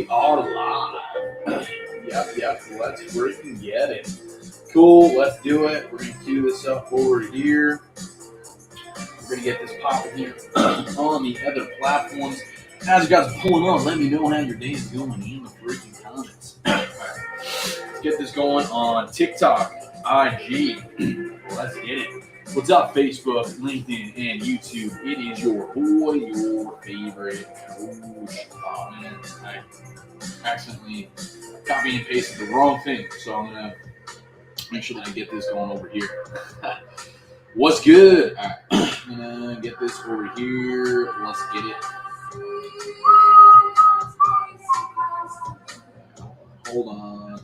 we are live. Yep. Let's freaking get it. Cool. Let's do it. We're gonna queue this up over here. We're gonna get this popping here on the other platforms. As you guys are pulling on, let me know how your day is going in the freaking comments. Let's get this going on TikTok, IG. Let's get it. What's up, Facebook, LinkedIn, and YouTube? It is your boy, your favorite coach. Oh man, I accidentally copy and pasted the wrong thing, so I'm gonna make sure that I get this going over here. What's good? All right. I'm gonna get this over here. Let's get it. Hold on.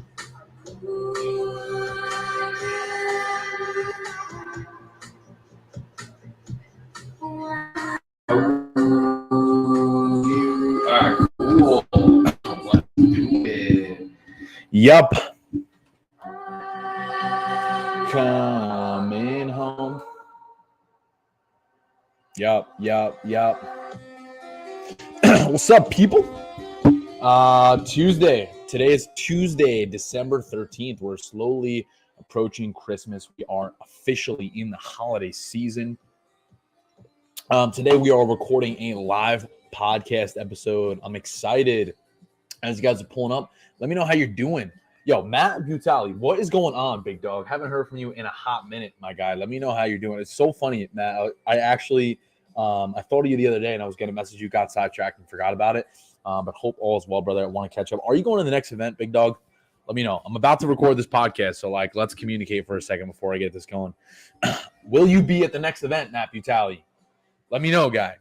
Alright, cool. Let's do it. Yup. Coming home. Yup. What's up, people? Tuesday. Today is Tuesday, December 13th. We're slowly approaching Christmas. We are officially in the holiday season. Today we are recording a live podcast episode. I'm excited. As you guys are pulling up, let me know how you're doing. Yo, Matt Butali, what is going on, big dog? Haven't heard from you in a hot minute, my guy. Let me know how you're doing. It's so funny, Matt. I actually, I thought of you the other day, and I was going to message you, got sidetracked and forgot about it. But hope all is well, brother. I want to catch up. Are you going to the next event, big dog? Let me know. I'm about to record this podcast, so let's communicate for a second before I get this going. Will you be at the next event, Matt Butali? Let me know, guy.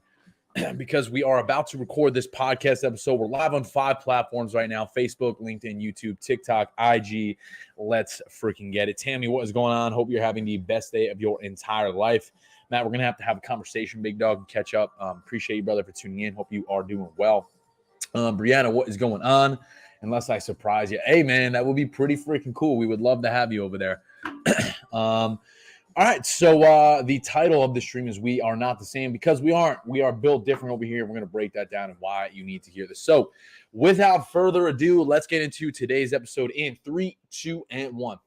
Because we are about to record this podcast episode. We're live on 5 platforms right now: Facebook, LinkedIn, YouTube, TikTok, IG. Let's freaking get it. Tammy, what is going on? Hope you're having the best day of your entire life. Matt, we're going to have a conversation, big dog, and catch up. Appreciate you, brother, for tuning in. Hope you are doing well. Brianna, what is going on? Unless I surprise you. Hey, man, that would be pretty freaking cool. We would love to have you over there. All right, so the title of the stream is We Are Not the Same, because we aren't. We are built different over here. We're going to break that down and why you need to hear this. So without further ado, let's get into today's episode in 3, 2, and 1.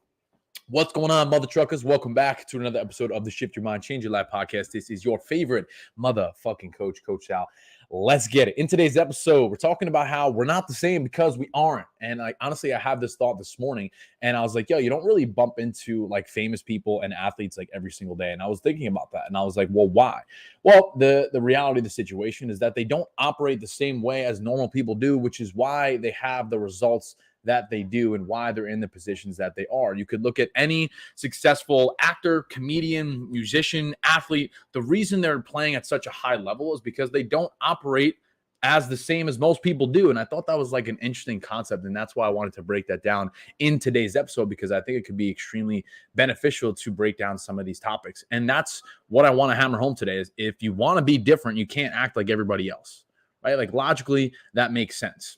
What's going on, mother truckers? Welcome back to another episode of the Shift Your Mind, Change Your Life podcast. This is your favorite motherfucking coach, Coach Sal. Let's get it. In today's episode, we're talking about how we're not the same because we aren't. And honestly, I had this thought this morning, and I was like, yo, you don't really bump into famous people and athletes every single day. And I was thinking about that, and I was like, well, why? Well, the reality of the situation is that they don't operate the same way as normal people do, which is why they have the results that they do and why they're in the positions that they are. You could look at any successful actor, comedian, musician, athlete. The reason they're playing at such a high level is because they don't operate as the same as most people do. And I thought that was an interesting concept. And that's why I wanted to break that down in today's episode, because I think it could be extremely beneficial to break down some of these topics. And that's what I want to hammer home today is if you want to be different, you can't act like everybody else, right? Logically, that makes sense.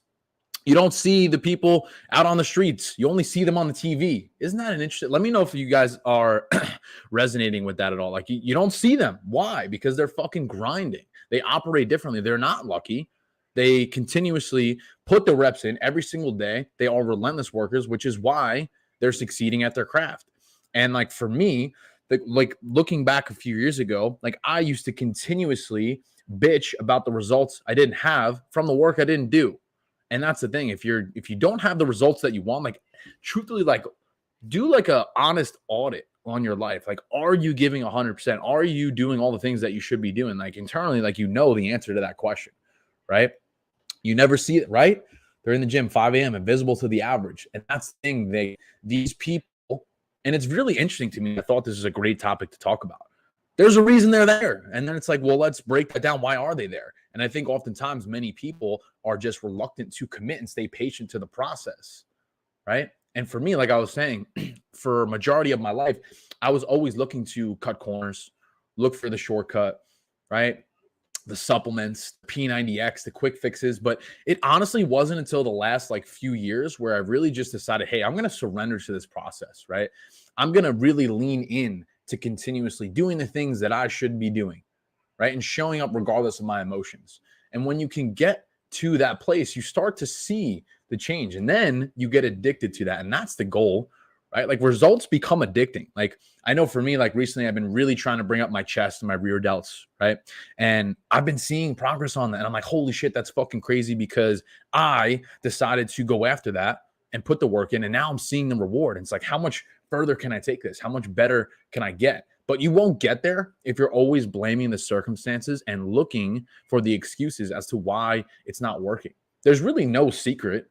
You don't see the people out on the streets. You only see them on the TV. Isn't that an interesting? Let me know if you guys are resonating with that at all. You don't see them. Why? Because they're fucking grinding. They operate differently. They're not lucky. They continuously put the reps in every single day. They are relentless workers, which is why they're succeeding at their craft. And for me, looking back a few years ago, I used to continuously bitch about the results I didn't have from the work I didn't do. And that's the thing. If you don't have the results that you want, truthfully, do a honest audit on your life. Are you giving 100%? Are you doing all the things that you should be doing? Internally, the answer to that question, right? You never see it, right? They're in the gym 5 a.m., invisible to the average. And that's the thing. These people, and it's really interesting to me. I thought this is a great topic to talk about. There's a reason they're there. And then it's well, let's break that down. Why are they there? And I think oftentimes many people are just reluctant to commit and stay patient to the process, right? And for me, like I was saying, for a majority of my life, I was always looking to cut corners, look for the shortcut, right? The supplements, P90X, the quick fixes. But it honestly wasn't until the last few years where I really just decided, hey, I'm going to surrender to this process, right? I'm going to really lean in to continuously doing the things that I should be doing, right? And showing up regardless of my emotions. And when you can get to that place, you start to see the change, and then you get addicted to that. And that's the goal, right? Like results become addicting. Like I know for me, like recently I've been really trying to bring up my chest and my rear delts, right? And I've been seeing progress on that. And I'm like, holy shit, that's fucking crazy, because I decided to go after that and put the work in. And now I'm seeing the reward. And it's like, how much further can I take this? How much better can I get? But you won't get there if you're always blaming the circumstances and looking for the excuses as to why it's not working. There's really no secret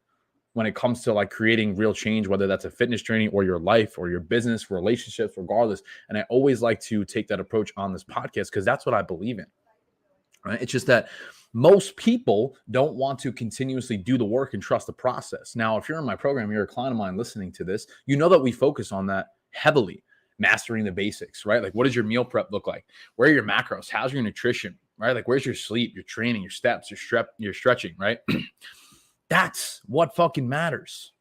when it comes to like creating real change, whether that's a fitness training or your life or your business, relationships, regardless. And I always like to take that approach on this podcast because that's what I believe in, right? It's just that most people don't want to continuously do the work and trust the process. Now, if you're in my program, you're a client of mine listening to this, you know that we focus on that heavily, mastering the basics, right? Like, what does your meal prep look like? Where are your macros? How's your nutrition, right? Like, where's your sleep, your training, your steps, your stretching, right? That's what fucking matters,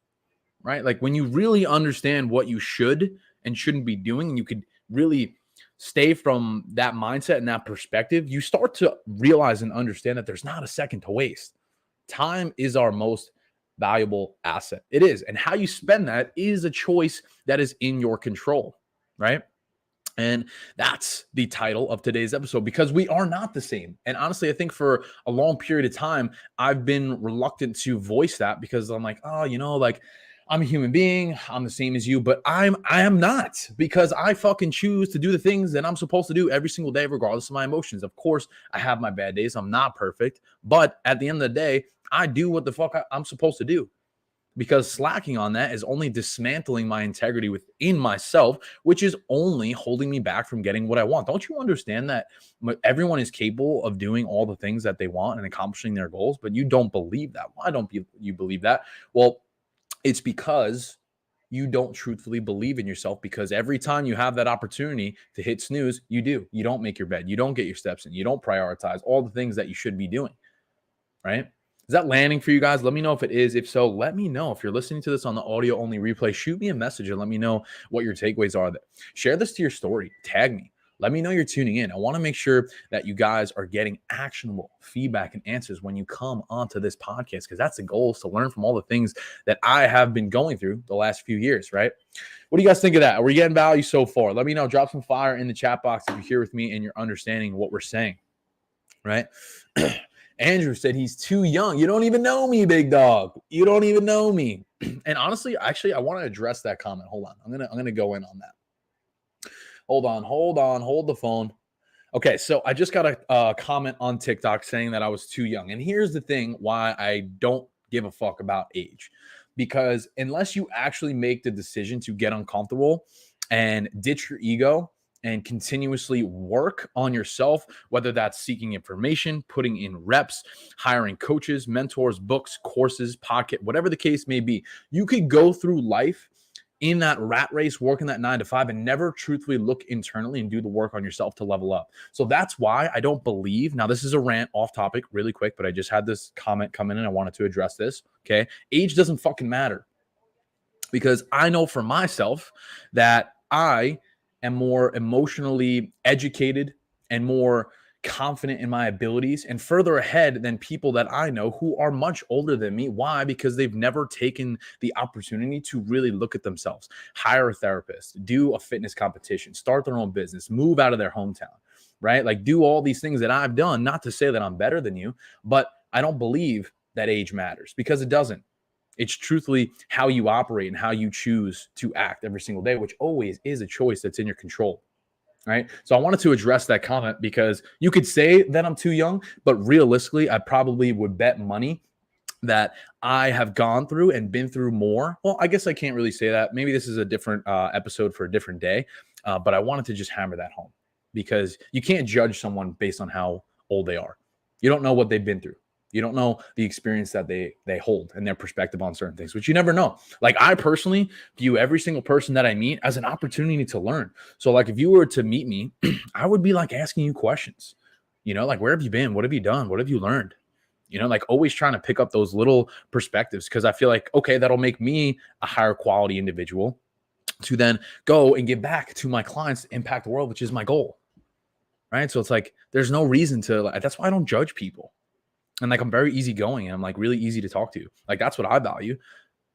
right? Like when you really understand what you should and shouldn't be doing, and you could really stay from that mindset and that perspective, you start to realize and understand that there's not a second to waste. Time is our most valuable asset. It is. And how you spend that is a choice that is in your control, right? And that's the title of today's episode, because we are not the same. And honestly, I think for a long period of time, I've been reluctant to voice that because I'm like, oh, like I'm a human being. I'm the same as you, but I am not, because I fucking choose to do the things that I'm supposed to do every single day, regardless of my emotions. Of course, I have my bad days. I'm not perfect, but at the end of the day, I do what the fuck I'm supposed to do. Because slacking on that is only dismantling my integrity within myself, which is only holding me back from getting what I want. Don't you understand that everyone is capable of doing all the things that they want and accomplishing their goals, but you don't believe that? Why don't you believe that? Well, it's because you don't truthfully believe in yourself, because every time you have that opportunity to hit snooze, you do. You don't make your bed. You don't get your steps in. You don't prioritize all the things that you should be doing, right? Is that landing for you guys? Let me know if it is. If so, let me know. If you're listening to this on the audio only replay, shoot me a message and let me know what your takeaways are. Share this to your story. Tag me. Let me know you're tuning in. I want to make sure that you guys are getting actionable feedback and answers when you come onto this podcast, because that's the goal, is to learn from all the things that I have been going through the last few years, right? What do you guys think of that? Are we getting value so far? Let me know. Drop some fire in the chat box if you're here with me and you're understanding what we're saying, right? Andrew said he's too young. You don't even know me, big dog. You don't even know me. And honestly, actually, I want to address that comment. Hold on. I'm gonna go in on that. Hold on. Hold the phone. Okay, so I just got a comment on TikTok saying that I was too young. And here's the thing why I don't give a fuck about age. Because unless you actually make the decision to get uncomfortable and ditch your ego and continuously work on yourself, whether that's seeking information, putting in reps, hiring coaches, mentors, books, courses, podcast, whatever the case may be, you could go through life in that rat race, working that 9 to 5, and never truthfully look internally and do the work on yourself to level up. So that's why I don't believe, now this is a rant off topic really quick, but I just had this comment come in and I wanted to address this. Okay. Age doesn't fucking matter, because I know for myself that I am more emotionally educated and more confident in my abilities and further ahead than people that I know who are much older than me. Why? Because they've never taken the opportunity to really look at themselves, hire a therapist, do a fitness competition, start their own business, move out of their hometown, right? Like do all these things that I've done. Not to say that I'm better than you, but I don't believe that age matters, because it doesn't. It's truthfully how you operate and how you choose to act every single day, which always is a choice that's in your control, right? So I wanted to address that comment, because you could say that I'm too young, but realistically, I probably would bet money that I have gone through and been through more. Well, I guess I can't really say that. Maybe this is a different episode for a different day, but I wanted to just hammer that home, because you can't judge someone based on how old they are. You don't know what they've been through. You don't know the experience that they hold and their perspective on certain things, which you never know. Like I personally view every single person that I meet as an opportunity to learn. So like if you were to meet me, I would be like asking you questions, like where have you been? What have you done? What have you learned? Like always trying to pick up those little perspectives, because I feel like, okay, that'll make me a higher quality individual to then go and give back to my clients to impact the world, which is my goal. Right. So it's like, there's no reason to, that's why I don't judge people. And like, I'm very easygoing and I'm like really easy to talk to. Like, that's what I value,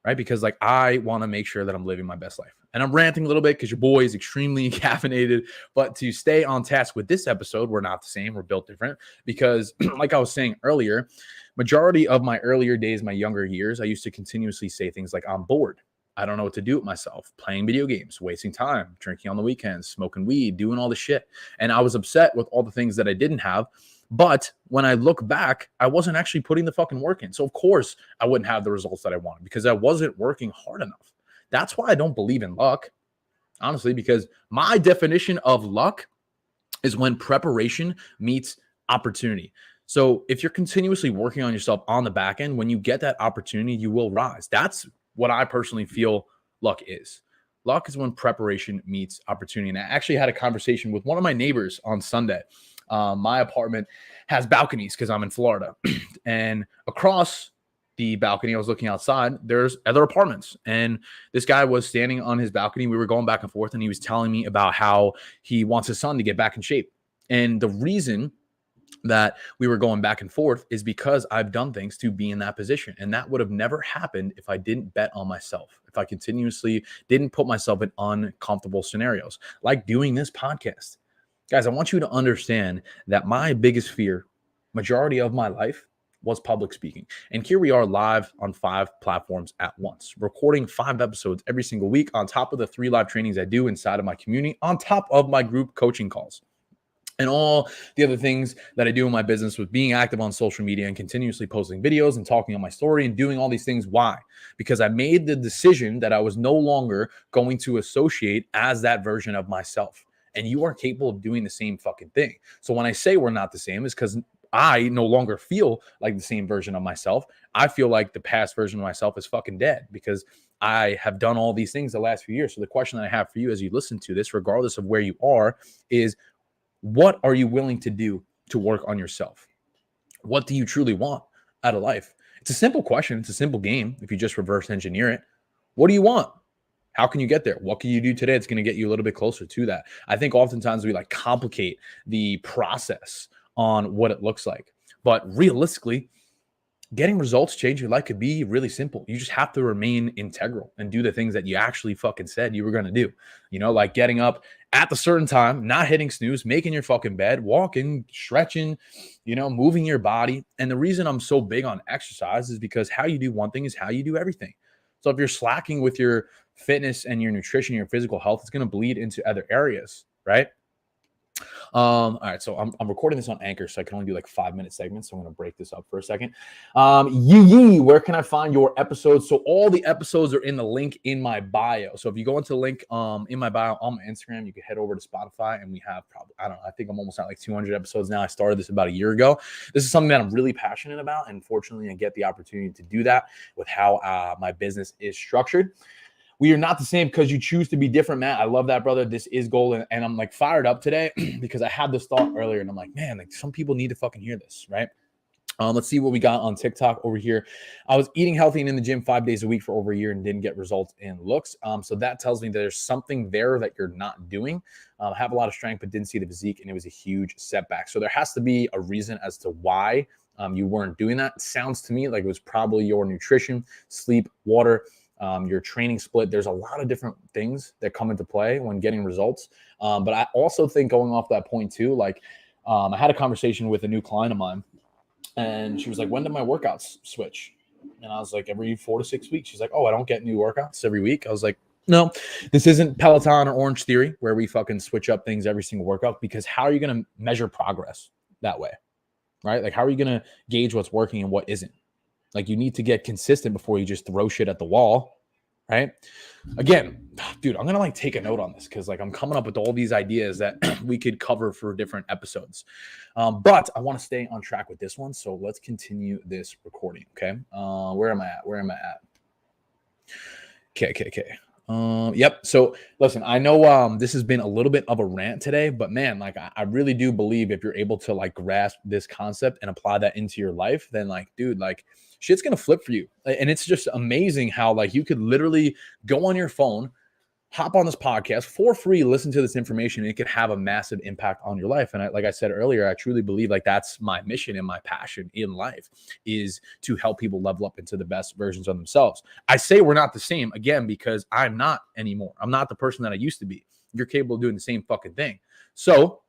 right? Because like, I want to make sure that I'm living my best life. And I'm ranting a little bit because your boy is extremely caffeinated. But to stay on task with this episode, we're not the same. We're built different because, like I was saying earlier, majority of my earlier days, my younger years, I used to continuously say things like, I'm bored. I don't know what to do with myself, playing video games, wasting time, drinking on the weekends, smoking weed, doing all the shit. And I was upset with all the things that I didn't have. But when I look back, I wasn't actually putting the fucking work in. So of course I wouldn't have the results that I wanted because I wasn't working hard enough. That's why I don't believe in luck, honestly, because my definition of luck is when preparation meets opportunity. So if you're continuously working on yourself on the back end, when you get that opportunity, you will rise. That's what I personally feel luck is. Luck is when preparation meets opportunity. And I actually had a conversation with one of my neighbors on Sunday. My apartment has balconies because I'm in Florida. And across the balcony, I was looking outside, there's other apartments. And this guy was standing on his balcony. We were going back and forth, and he was telling me about how he wants his son to get back in shape. And the reason that we were going back and forth is because I've done things to be in that position. And that would have never happened if I didn't bet on myself, if I continuously didn't put myself in uncomfortable scenarios, like doing this podcast. Guys, I want you to understand that my biggest fear, majority of my life, was public speaking. And here we are live on 5 platforms at once, recording 5 episodes every single week on top of the 3 live trainings I do inside of my community, on top of my group coaching calls. And all the other things that I do in my business with being active on social media and continuously posting videos and talking on my story and doing all these things. Why? Because I made the decision that I was no longer going to associate as that version of myself. And you are capable of doing the same fucking thing. So when I say we're not the same, is because I no longer feel like the same version of myself. I feel like the past version of myself is fucking dead because I have done all these things the last few years. So the question that I have for you as you listen to this, regardless of where you are, is what are you willing to do to work on yourself? What do you truly want out of life? It's a simple question. It's a simple game if you just reverse engineer it. What do you want? How can you get there? What can you do today that's going to get you a little bit closer to that? I think oftentimes we like complicate the process on what it looks like. But realistically, getting results change your life could be really simple. You just have to remain integral and do the things that you actually fucking said you were going to do. You know, like getting up at the certain time, not hitting snooze, making your fucking bed, walking, stretching, you know, moving your body. And the reason I'm so big on exercise is because how you do one thing is how you do everything. So if you're slacking with your fitness and your nutrition, your physical health, it's going to bleed into other areas, right? All right, so I'm recording this on Anchor, so I can only do like 5-minute segments. So I'm going to break this up for a second. Yee, where can I find your episodes? So all the episodes are in the link in my bio. So if you go into the link in my bio on my Instagram, you can head over to Spotify, and we have probably, I don't know, I think I'm almost at like 200 episodes now. I started this about a year ago. This is something that I'm really passionate about, and fortunately, I get the opportunity to do that with how my business is structured. We are not the same because you choose to be different, Matt. I love that, brother. This is gold. And I'm like fired up today because I had this thought earlier and I'm like, man, like some people need to fucking hear this, right? Let's see what we got on TikTok over here. I was eating healthy and in the gym 5 days a week for over a year and didn't get results in looks. So that tells me that there's something there that you're not doing. I have a lot of strength, but didn't see the physique, and it was a huge setback. So there has to be a reason as to why you weren't doing that. It sounds to me like it was probably your nutrition, sleep, water, your training split. There's a lot of different things that come into play when getting results. But I also think going off that point too, like I had a conversation with a new client of mine, and she was like, when did my workouts switch? And I was like, every 4 to 6 weeks. She's like, oh, I don't get new workouts every week. I was like, no, this isn't Peloton or Orange Theory where we fucking switch up things every single workout, because how are you going to measure progress that way? Right? Like, how are you going to gauge what's working and what isn't? Like, you need to get consistent before you just throw shit at the wall, right? Again, dude, I'm going to like take a note on this because like I'm coming up with all these ideas that we could cover for different episodes. But I want to stay on track with this one. So let's continue this recording, okay? Where am I at? Okay. Yep. So listen, I know this has been a little bit of a rant today, but man, like I really do believe if you're able to like grasp this concept and apply that into your life, then like, dude, like shit's gonna flip for you. And it's just amazing how like you could literally go on your phone, hop on this podcast for free, listen to this information, and it could have a massive impact on your life. And like I said earlier, I truly believe like that's my mission and my passion in life is to help people level up into the best versions of themselves. I say we're not the same again, because I'm not anymore. I'm not the person that I used to be. You're capable of doing the same fucking thing. So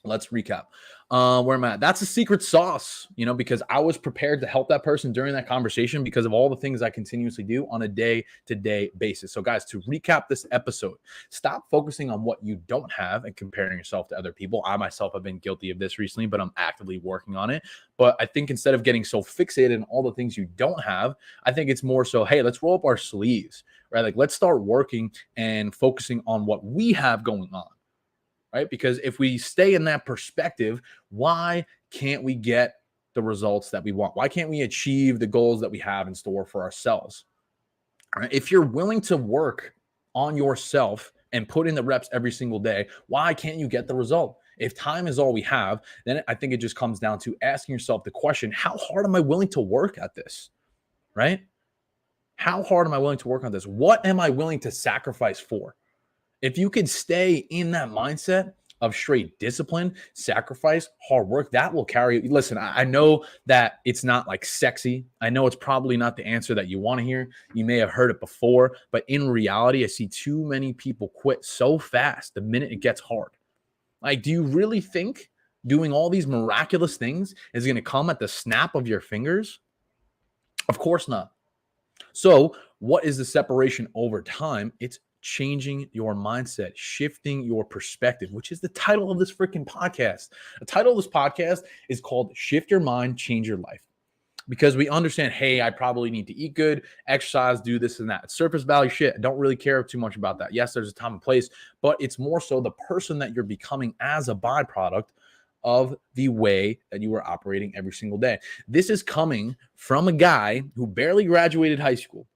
let's recap where I'm at. That's a secret sauce, because I was prepared to help that person during that conversation because of all the things I continuously do on a day-to-day basis. So guys, to recap this episode, stop focusing on what you don't have and comparing yourself to other people. I myself have been guilty of this recently, but I'm actively working on it. But I think instead of getting so fixated on all the things you don't have, I think it's more so, hey, let's roll up our sleeves, right? Like, let's start working and focusing on what we have going on. Right? Because if we stay in that perspective, why can't we get the results that we want? Why can't we achieve the goals that we have in store for ourselves? Right? If you're willing to work on yourself and put in the reps every single day, why can't you get the result? If time is all we have, then I think it just comes down to asking yourself the question, how hard am I willing to work at this? Right? How hard am I willing to work on this? What am I willing to sacrifice for? If you could stay in that mindset of straight discipline, sacrifice, hard work, that will carry you. Listen, I know that it's not like sexy. I know it's probably not the answer that you want to hear. You may have heard it before, but in reality, I see too many people quit so fast the minute it gets hard. Like, do you really think doing all these miraculous things is going to come at the snap of your fingers? Of course not. So what is the separation over time? It's changing your mindset, shifting your perspective, which is the title of this freaking podcast. The title of this podcast is called Shift Your Mind, Change Your Life. Because we understand, hey, I probably need to eat good, exercise, do this and that. It's surface value shit. I don't really care too much about that. Yes, there's a time and place, but it's more so the person that you're becoming as a byproduct of the way that you are operating every single day. This is coming from a guy who barely graduated high school,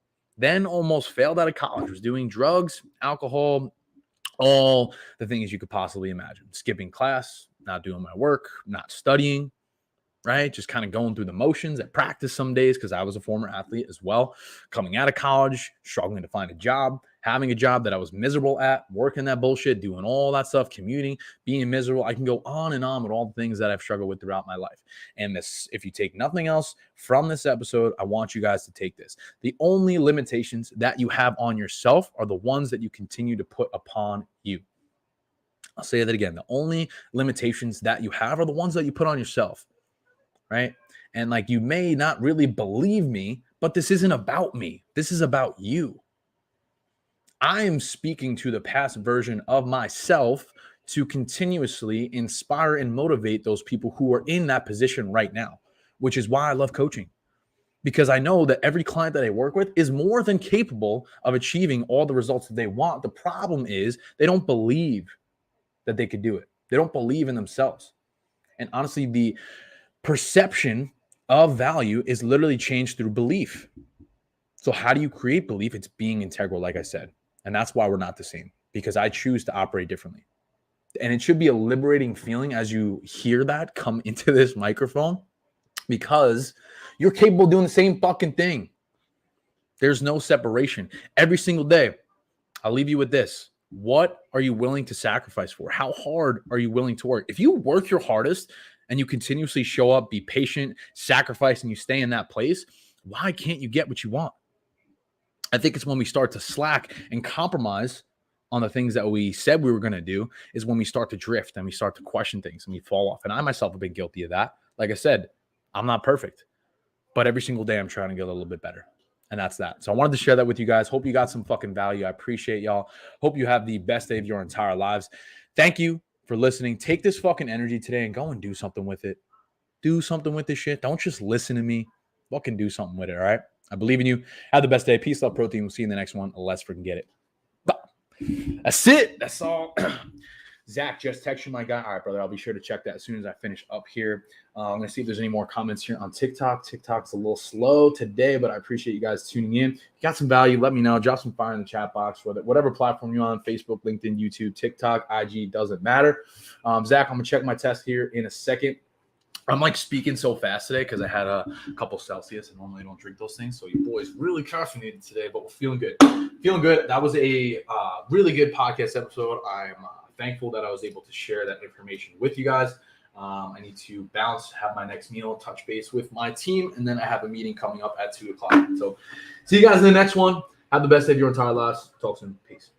then almost failed out of college, was doing drugs, alcohol, all the things you could possibly imagine. Skipping class, not doing my work, not studying, right? Just kind of going through the motions at practice some days because I was a former athlete as well. Coming out of college, struggling to find a job, having a job that I was miserable at, working that bullshit, doing all that stuff, commuting, being miserable. I can go on and on with all the things that I've struggled with throughout my life. And this, if you take nothing else from this episode, I want you guys to take this. The only limitations that you have on yourself are the ones that you continue to put upon you. I'll say that again. The only limitations that you have are the ones that you put on yourself. Right? And like, you may not really believe me, but this isn't about me. This is about you. I am speaking to the past version of myself to continuously inspire and motivate those people who are in that position right now, which is why I love coaching. Because I know that every client that I work with is more than capable of achieving all the results that they want. The problem is they don't believe that they could do it. They don't believe in themselves. And honestly, the perception of value is literally changed through belief. So how do you create belief? It's being integral, like I said. And that's why we're not the same, because I choose to operate differently. And it should be a liberating feeling as you hear that come into this microphone, because you're capable of doing the same fucking thing. There's no separation. Every single day, I'll leave you with this. What are you willing to sacrifice for? How hard are you willing to work? If you work your hardest and you continuously show up, be patient, sacrifice, and you stay in that place, why can't you get what you want? I think it's when we start to slack and compromise on the things that we said we were going to do is when we start to drift and we start to question things and we fall off. And I myself have been guilty of that. Like I said, I'm not perfect, but every single day I'm trying to get a little bit better. And that's that. So I wanted to share that with you guys. Hope you got some fucking value. I appreciate y'all. Hope you have the best day of your entire lives. Thank you for listening. Take this fucking energy today and go and do something with it. Do something with this shit. Don't just listen to me. Fucking do something with it, all right? I believe in you. Have the best day. Peace, love, protein. We'll see you in the next one. Let's freaking get it. That's it. That's all. Zach just texted my guy. All right, brother. I'll be sure to check that as soon as I finish up here. I'm going to see if there's any more comments here on TikTok. TikTok's a little slow today, but I appreciate you guys tuning in. If you got some value, let me know. Drop some fire in the chat box. Whatever platform you're on, Facebook, LinkedIn, YouTube, TikTok, IG, doesn't matter. Zach, I'm going to check my test here in a second. I'm like speaking so fast today because I had a couple Celsius and normally I don't drink those things. So your boy's really caffeinated today, but we're feeling good. Feeling good. That was a really good podcast episode. I'm thankful that I was able to share that information with you guys. I need to bounce, have my next meal, touch base with my team, and then I have a meeting coming up at 2 o'clock. So see you guys in the next one. Have the best day of your entire lives. Talk soon. Peace.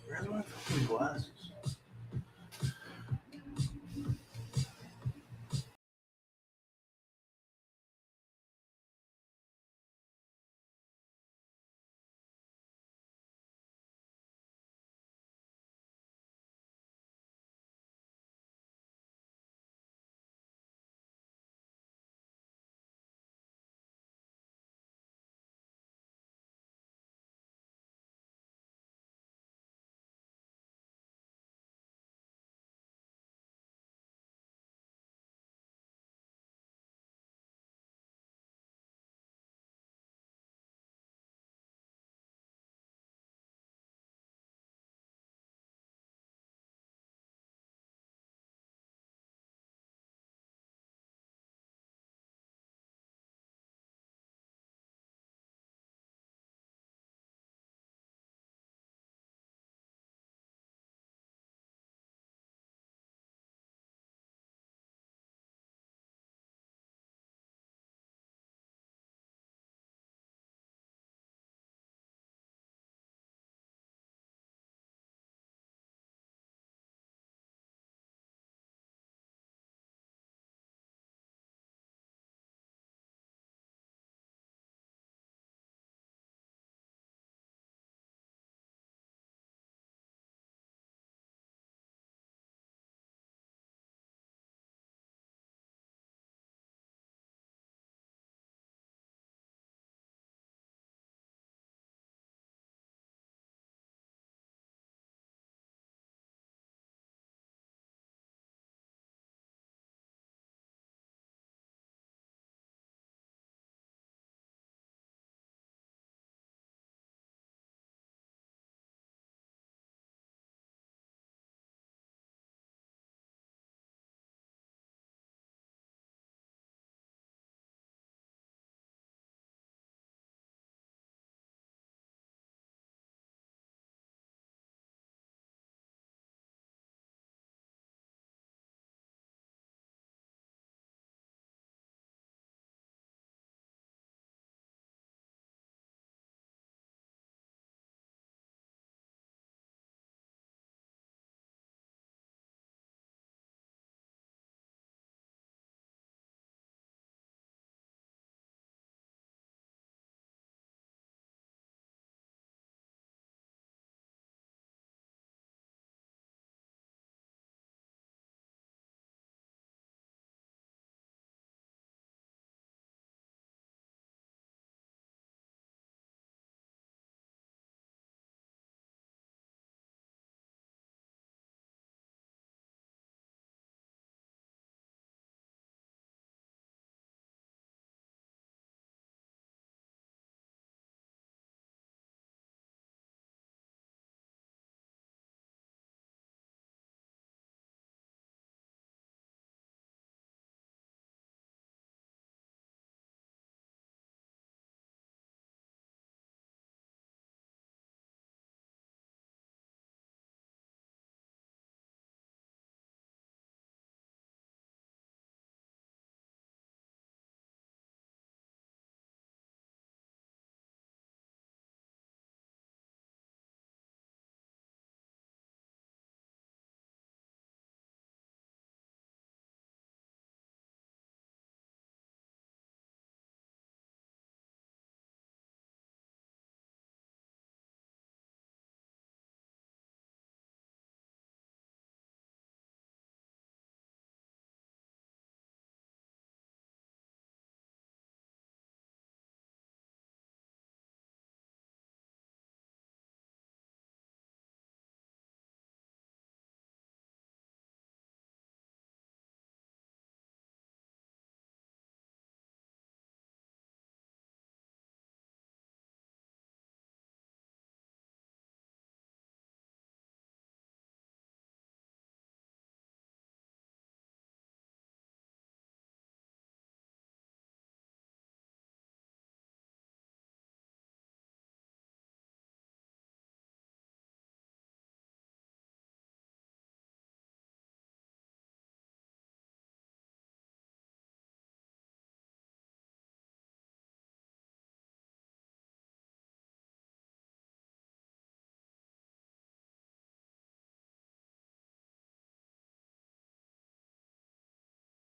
Where's my fucking glasses?